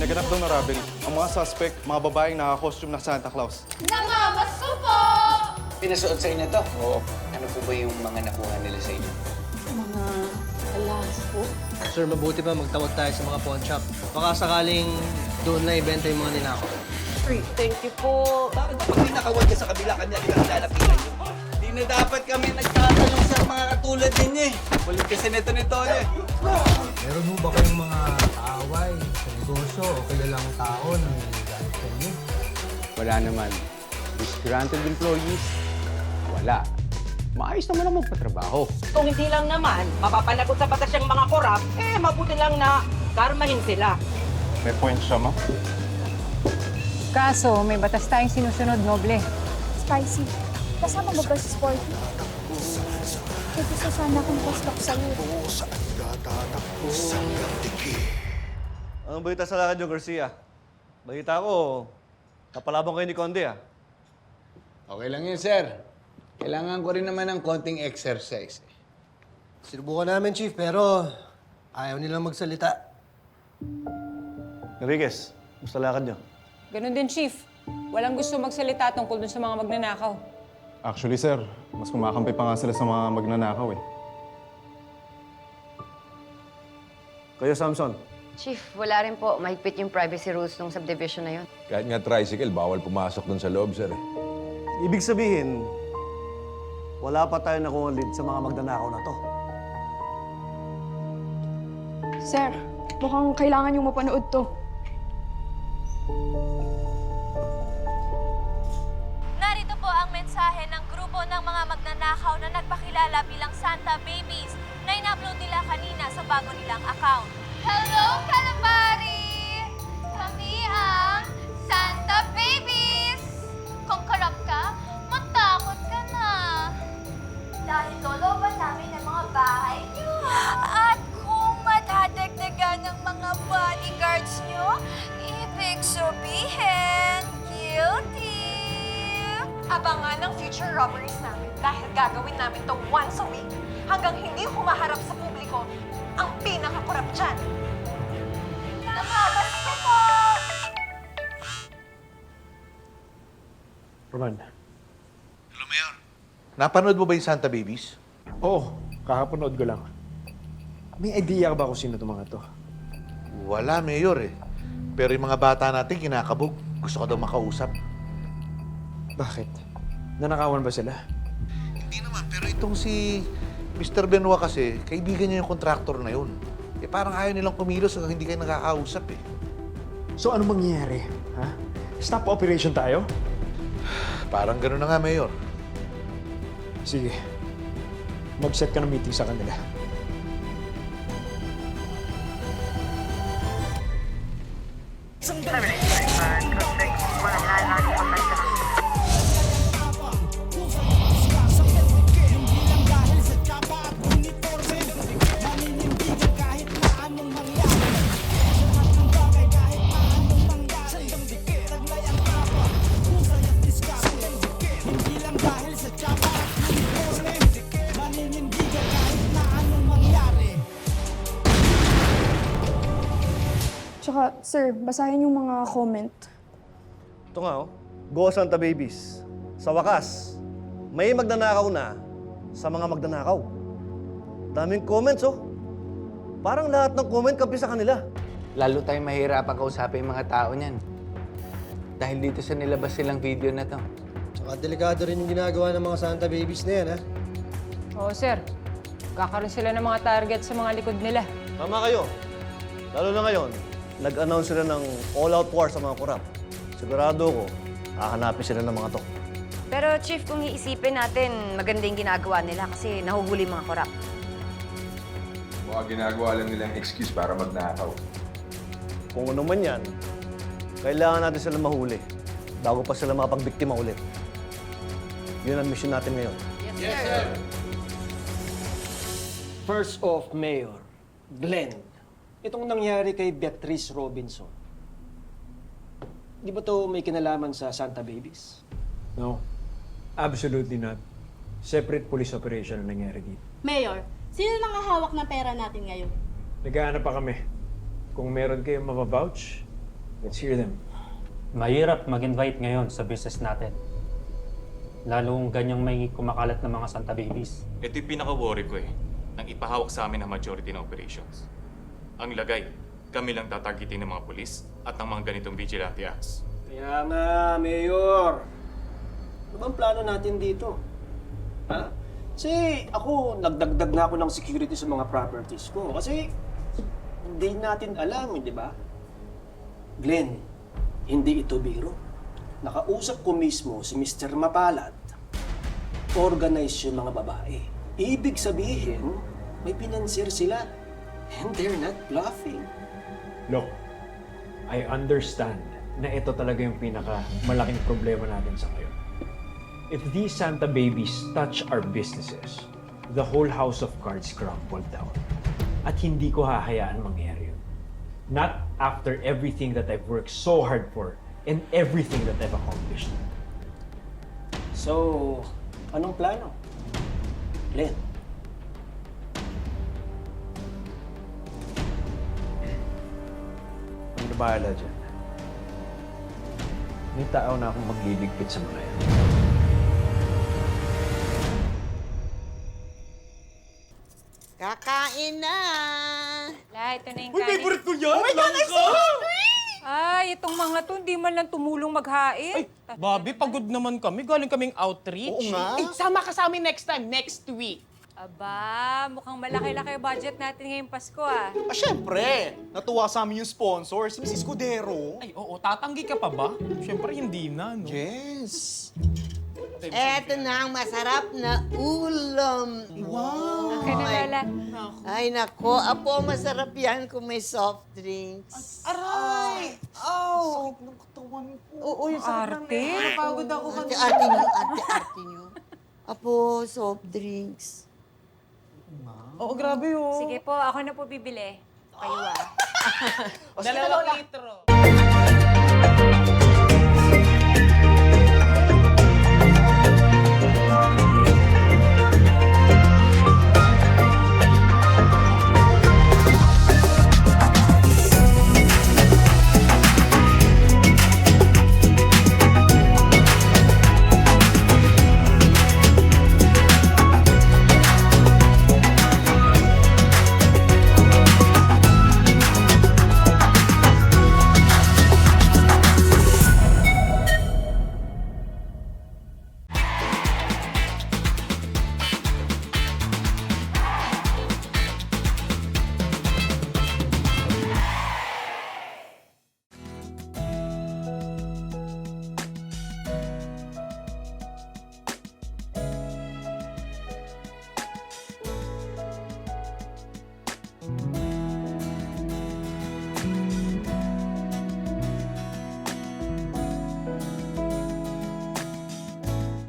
naganap daw na robbery. Ang mga suspect, mga babaeng naka-costume na Santa Claus. Nangamas ko po! Pinasuot sa inyo to? Oo. Ano po ba yung mga nakuha nila sa inyo? Mga alas po. Sir, mabuti pa magtawag tayo sa mga pawn shop. Baka sakaling doon na ibenta yung mga ninakaw. Thank you po. Bakit ba pag pinakawag ka sa kabila, kanya-kanya lalapitan nyo? Di na dapat kami nagtatanong sa mga katulad ninyo eh. Kulit kasi nito ni Tonya eh. Meron mo ba kayong mga kaaway sa negosyo o kilalang tao na nangyagamit sa inyo? Wala naman. Disgruntled employees? Wala. Maayos naman ang magpatrabaho. Kung hindi lang naman, mapapanagot sa batas yung mga korap, mabuti lang na karmahin sila. May point siya, ma. Kaso, may batas tayong sinusunod, Noble. Spicy. Kasama mo ba si Sporty? May gusto sana akong pastok sa'yo. Anong balita sa lakad niyo, Garcia? Balita ko, kapalaban kayo ni Conde, ah. Okay lang yun, sir. Kailangan ko rin naman ng konting exercise. Sinubukan namin, Chief, pero ayaw nilang magsalita. Enriquez, gusto lakad niyo? Ganun din, Chief. Walang gusto magsalita tungkol dun sa mga magnanakaw. Actually, sir, mas kumakampi pa nga sila sa mga magnanakaw eh. Kayo, Samson. Chief, wala rin po. Mahigpit yung privacy rules ng subdivision na yun. Kahit nga tricycle, bawal pumasok dun sa loob, sir. Ibig sabihin, wala pa tayo nakuha lead sa mga magnanakaw na to. Sir, mukhang kailangan yung mapanood to. Narito po ang mensahe ng grupo ng mga magnanakaw na nagpakilala bilang Santa Babies na in-upload nila kanina sa bago nilang account. Hello, Kalabari! Kami ang Santa Babies! Kung karap ka, matakot ka na. Dahil loloban namin ang mga bahay niyo. At kung madadagdagan ng mga bodyguards niyo, ibig sabihin, guilty. Abangan ang future robberies namin dahil gagawin namin to once a week hanggang hindi humaharap sa publiko ang pinakakurap dyan. Nakabas ko po! Roman. Hello, Mayor. Napanood mo ba yung Santa Babies? Oo, kakapanood ko lang. May idea ka ba kung sino itong mga to? Wala, Mayor eh. Pero yung mga bata natin kinakabog. Gusto ko daw makausap. Bakit? Nanakawan ba sila? Hindi naman, pero itong si Mr. Benoit kasi, kaibigan niya yung kontraktor na yun. Eh parang ayaw nilang kumilos hanggang hindi kayo nakakausap eh. So ano mangyayari? Ha? Stop operation tayo? Parang gano'n na nga, Mayor. Sige. Mag-set ka ng meeting sa kanila. Tsaka, sir, basahin yung mga comment. Ito nga, oh. Go Santa Babies. Sa wakas, may magnanakaw na sa mga magnanakaw. Daming comments, oh. Parang lahat ng comment kampi sa kanila. Lalo tayong mahirapan kausapin yung mga tao niyan. Dahil dito sa nilabas silang video na to. Tsaka delikado rin yung ginagawa ng mga Santa Babies na yan, ha? Oo, sir. Kakaroon sila ng mga target sa mga likod nila. Tama kayo. Lalo na ngayon, nag-announce sila ng all-out war sa mga korap. Sigurado ko, hahanapin sila ng mga to. Pero Chief, kung iisipin natin, maganda yung ginagawa nila kasi nahuhuli mga korap. Baka ginagawa lang nilang excuse para magnakaw. Kung ano man yan, kailangan natin sila mahuli bago pa sila mapagbiktima ulit. Yun ang mission natin ngayon. Yes, sir. First off, Mayor, Glenn, itong nangyari kay Beatrice Robinson, di ba to may kinalaman sa Santa Babies? No, absolutely not. Separate police operation ang nangyari dito. Mayor, sino nakahawak ng pera natin ngayon? Naghahanap pa kami. Kung meron kayong mapavouch, Let's hear them. Mahirap mag-invite ngayon sa business natin. Lalo kung ganyang may kumakalat na mga Santa Babies. Ito yung pinaka-worry ko nang ipahawak sa amin ang majority ng operations. Ang lagay, kami lang tatargetin ng mga pulis at ng mga ganitong vigilante acts. Kaya nga, Mayor. Ano bang plano natin dito? Ha? Kasi ako, nagdagdag na ako ng security sa mga properties ko. Kasi hindi natin alam, di ba? Glenn, hindi ito biro. Nakausap ko mismo si Mr. Mapalad. Organize yung mga babae. Ibig sabihin, may financier sila. And they're not bluffing. Look, I understand na ito talaga yung pinaka-malaking problema natin sa ngayon. If these Santa Babies touch our businesses, the whole house of cards crumble down. At hindi ko hahayaan mangyari yun. Not after everything that I've worked so hard for and everything that I've accomplished. So, anong plano? Glenn? Ang nabahala dyan. May tao na akong magliligpit sa mga yan. Kakain na! La, ito na yung Uy, kanin. favorite ko yan! Oh my God, Langka! Ay, itong mga to, hindi man lang tumulong maghain. Bobby, pagod naman kami. Galing kaming outreach. Oo nga. Eh, sama ka sa amin next time, next week. Aba, mukhang malaki-laki budget natin ngayong Pasko ah. Ah, syempre! Natuwa sa amin yung sponsor, si Mrs. Scudero. Ay, oo, tatanggi ka pa ba? Syempre, hindi na, no? Yes! Eto na ang masarap na ulam. Wow! Okay na, Lola. Ay, nako. Apo, masarap yan kung may soft drinks. Aray! Oh! Sakit ng katawan ko. Oo, yung sakit Arte? Napagod ako kanina. Arte nyo. Apo, soft drinks. Oo, grabe, oh. Sige po, ako na po bibili. Kayo ah. Dalawang litro.